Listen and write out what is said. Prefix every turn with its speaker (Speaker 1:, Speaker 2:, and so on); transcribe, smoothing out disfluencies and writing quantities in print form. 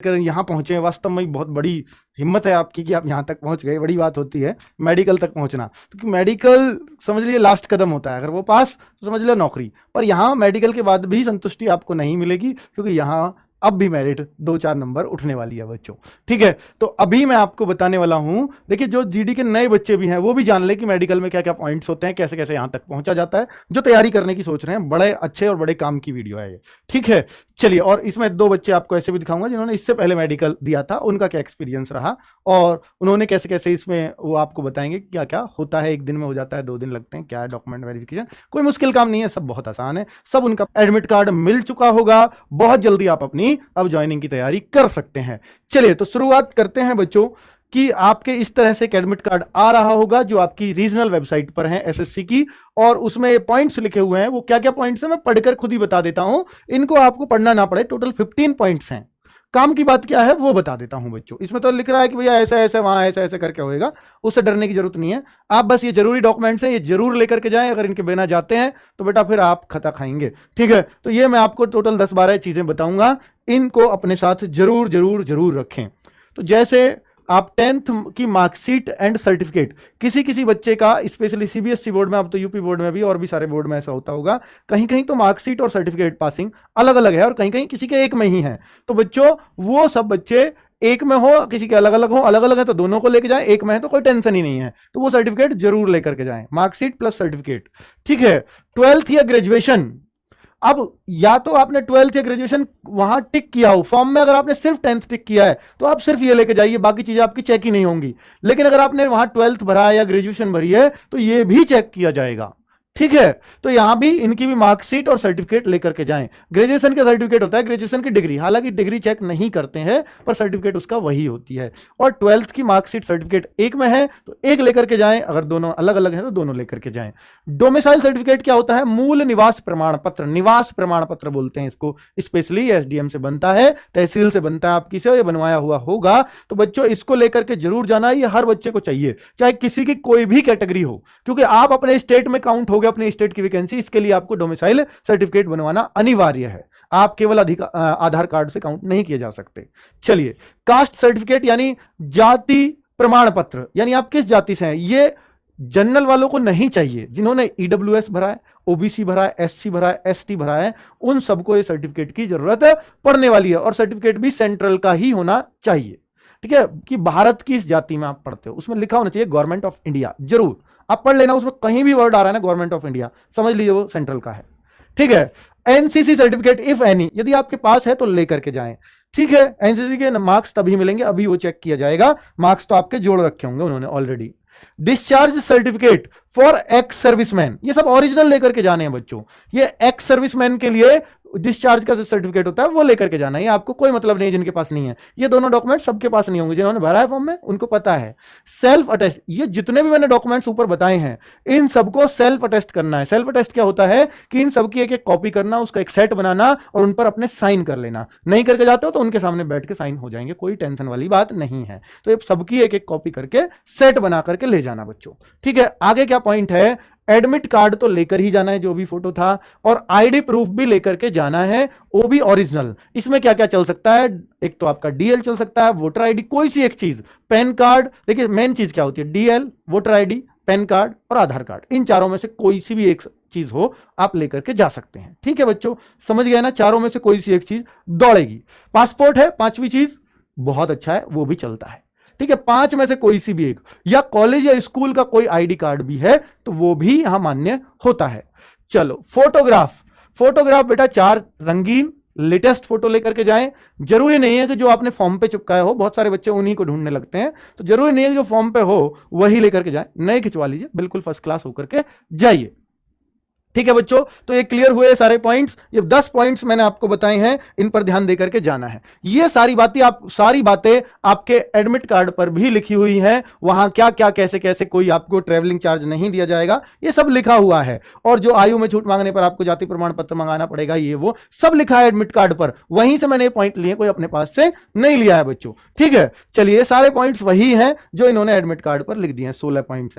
Speaker 1: यहाँ पहुंचे, वास्तव में बहुत बड़ी हिम्मत है आपकी कि आप यहाँ तक पहुंच गए। बड़ी बात होती है मेडिकल तक पहुंचना, क्योंकि मेडिकल समझ लीजिए लास्ट कदम होता है। अगर वो पास तो समझ लो नौकरी, पर यहाँ मेडिकल के बाद भी संतुष्टि आपको नहीं मिलेगी, क्योंकि यहाँ अब भी मेरिट 2-4 नंबर उठने वाली है बच्चों। ठीक है, तो अभी मैं आपको बताने वाला हूं। देखिए, जो जीडी के नए बच्चे भी हैं वो भी जान ले कि मेडिकल में क्या क्या पॉइंट्स होते हैं, कैसे कैसे यहां तक पहुंचा जाता है। जो तैयारी करने की सोच रहे हैं, बड़े अच्छे और बड़े काम की वीडियो है ये। ठीक है, चलिए, और इसमें 2 बच्चे आपको ऐसे भी दिखाऊंगा जिन्होंने इससे पहले मेडिकल दिया था, उनका क्या एक्सपीरियंस रहा और उन्होंने कैसे कैसे इसमें वो आपको बताएंगे क्या क्या होता है। 1 दिन में हो जाता है, 2 दिन लगते हैं, क्या है डॉक्यूमेंट वेरिफिकेशन, कोई मुश्किल काम नहीं है, सब बहुत आसान है। सब उनका एडमिट कार्ड मिल चुका होगा, बहुत जल्दी आप अपनी अब ज्वाइनिंग की तैयारी कर सकते हैं। चलिए, तो शुरुआत करते हैं बच्चों कि आपके इस तरह से एक एडमिट कार्ड आ रहा होगा जो आपकी रीजनल वेबसाइट पर है एसएससी की, और उसमें पॉइंट्स लिखे हुए हैं। वो क्या क्या पॉइंट्स हैं मैं पढ़कर खुद ही बता देता हूं, इनको आपको पढ़ना ना पड़े। टोटल 15 पॉइंट्स हैं। काम की बात क्या है वो बता देता हूं बच्चों। इसमें तो लिख रहा है कि भैया ऐसा ऐसा वहां ऐसा ऐसा करके होएगा, उससे डरने की जरूरत नहीं है। आप बस ये जरूरी डॉक्यूमेंट्स हैं, ये जरूर लेकर के जाएं। अगर इनके बिना जाते हैं तो बेटा फिर आप खता खाएंगे। ठीक है, तो ये मैं आपको टोटल 10-12 चीजें बताऊंगा, इनको अपने साथ जरूर जरूर जरूर रखें। तो जैसे आप 10th की मार्कशीट एंड सर्टिफिकेट, किसी किसी बच्चे का, स्पेशली सीबीएसई बोर्ड में, अब तो यूपी बोर्ड में भी और भी सारे बोर्ड में ऐसा होता होगा, कहीं कहीं तो मार्कशीट और सर्टिफिकेट पासिंग अलग अलग है और कहीं कहीं किसी के एक में ही है। तो बच्चों, वो सब बच्चे एक में हो, किसी के अलग अलग हो, अलग अलग है तो दोनों को लेके जाएं, एक में है तो कोई टेंशन ही नहीं है, तो वो सर्टिफिकेट जरूर लेकर के जाएं, मार्कशीट प्लस सर्टिफिकेट। ठीक है, 12th या ग्रेजुएशन, अब या तो आपने 12th या ग्रेजुएशन वहां टिक किया हो फॉर्म में, अगर आपने सिर्फ 10th टिक किया है तो आप सिर्फ ये लेके जाइए, बाकी चीजें आपकी चेक ही नहीं होंगी। लेकिन अगर आपने वहां 12th भरा है या ग्रेजुएशन भरी है तो ये भी चेक किया जाएगा। ठीक है, तो यहां भी इनकी भी मार्कशीट और सर्टिफिकेट लेकर के जाएं। ग्रेजुएशन का सर्टिफिकेट होता है, ग्रेजुएशन की डिग्री, हालांकि डिग्री चेक नहीं करते हैं पर सर्टिफिकेट उसका वही होती है। और 12th की मार्कशीट सर्टिफिकेट एक में है तो एक लेकर के जाएं, अगर दोनों अलग अलग हैं तो दोनों लेकर के जाएं। डोमिसाइल सर्टिफिकेट क्या होता है? मूल निवास प्रमाण पत्र, निवास प्रमाण पत्र बोलते हैं इसको। स्पेशली एसडीएम से बनता है, तहसील से बनता है, आपकी से ये बनवाया हुआ होगा। तो बच्चों, इसको लेकर के जरूर जाना, ये हर बच्चे को चाहिए, चाहे किसी की कोई भी कैटेगरी हो, क्योंकि आप अपने स्टेट में काउंट हो अपने स्टेट की वैकेंसी, इसके लिए आपको डोमिसाइल सर्टिफिकेट बनवाना अनिवार्य है। आप केवल आधार कार्ड से काउंट नहीं किए जा सकते। चलिए, कास्ट सर्टिफिकेट यानी जाति प्रमाण पत्र, यानी आप किस जाति से हैं, ये जनरल वालों को नहीं चाहिए। जिन्होंने ईडब्ल्यूएस भरा है, ओबीसी भरा है, एससी भरा है, एसटी भरा है, उन सबको ये सर्टिफिकेट की जरूरत पड़ने वाली है। और सर्टिफिकेट भी सेंट्रल का ही होना चाहिए। ठीक है, कि भारत की इस जाति में आप पढ़ते हो, उसमें लिखा होना चाहिए गवर्नमेंट ऑफ इंडिया, जरूर आप पढ़ लेना। उसमें कहीं भी वर्ड आ रहा है ना गवर्नमेंट ऑफ इंडिया, समझ लीजिए वो सेंट्रल का है। ठीक है, एनसीसी सर्टिफिकेट इफ एनी, यदि आपके पास है तो लेकर के जाएं। ठीक है, एनसीसी के मार्क्स तभी मिलेंगे, अभी वो चेक किया जाएगा, मार्क्स तो आपके जोड़ रखे होंगे उन्होंने already. Discharge certificate for ex serviceman, ये सब ओरिजिनल लेकर के जाने हैं बच्चों। ये एक्स सर्विसमैन के लिए डिस्चार्ज का सर्टिफिकेट होता है, वो लेकर के जाना है। ये आपको कोई मतलब नहीं जिनके पास नहीं है, ये दोनों डॉक्यूमेंट सबके पास नहीं होंगे। जिन्होंने भरा है फॉर्म में उनको पता है। सेल्फ अटेस्ट, ये जितने भी मैंने डॉक्यूमेंट्स ऊपर बताए हैं इन सबको सेल्फ अटेस्ट करना है। सेल्फ अटेस्ट क्या होता है कि इन सबकी एक एक कॉपी करना, उसका एक सेट बनाना और उन पर अपने साइन कर लेना। नहीं करके जाते हो तो उनके सामने बैठ के साइन हो जाएंगे, कोई टेंशन वाली बात नहीं है। तो ये सबकी एक एक कॉपी करके सेट बना करके ले जाना बच्चों। ठीक है, आगे क्या पॉइंट है? एडमिट कार्ड तो लेकर ही जाना है, जो भी फोटो था, और आईडी प्रूफ भी लेकर के जाना है, वो भी ओरिजिनल। इसमें क्या क्या चल सकता है? एक तो आपका डीएल चल सकता है, वोटर आईडी, कोई सी एक चीज, पैन कार्ड। देखिए, मेन चीज क्या होती है? DL, voter ID, pan card और आधार कार्ड, इन चारों में से कोई सी भी एक चीज हो आप लेकर के जा सकते हैं। ठीक है बच्चों, समझ गए ना? चारों में से कोई सी एक चीज दौड़ेगी। पासपोर्ट है 5वीं चीज, बहुत अच्छा है, वो भी चलता है। ठीक है, 5 में से कोई सी भी एक, या कॉलेज या स्कूल का कोई आईडी कार्ड भी है तो वो भी यहां मान्य होता है। चलो, फोटोग्राफ, फोटोग्राफ बेटा 4 रंगीन लेटेस्ट फोटो लेकर के जाएं। जरूरी नहीं है कि जो आपने फॉर्म पे चिपकाया हो, बहुत सारे बच्चे उन्हीं को ढूंढने लगते हैं, तो जरूरी नहीं है कि जो फॉर्म पे हो वही लेकर के जाएं, नए खिंचवा लीजिए, बिल्कुल फर्स्ट क्लास होकर के जाइए। ठीक है बच्चों, तो ये क्लियर हुए सारे पॉइंट्स। ये 10 पॉइंट्स मैंने आपको बताए हैं, इन पर ध्यान देकर के जाना है। ये सारी बातें आपके एडमिट कार्ड पर भी लिखी हुई हैं। वहां क्या क्या कैसे कैसे, कोई आपको ट्रेवलिंग चार्ज नहीं दिया जाएगा, ये सब लिखा हुआ है। और जो आयु में छूट मांगने पर आपको जाति प्रमाण पत्र मंगाना पड़ेगा, ये वो सब लिखा है एडमिट कार्ड पर। वहीं से मैंने ये पॉइंट लिए, कोई अपने पास से नहीं लिया है बच्चों। ठीक है, चलिए, सारे पॉइंट्स वही हैं जो इन्होंने एडमिट कार्ड पर लिख दिए हैं, 16 पॉइंट्स।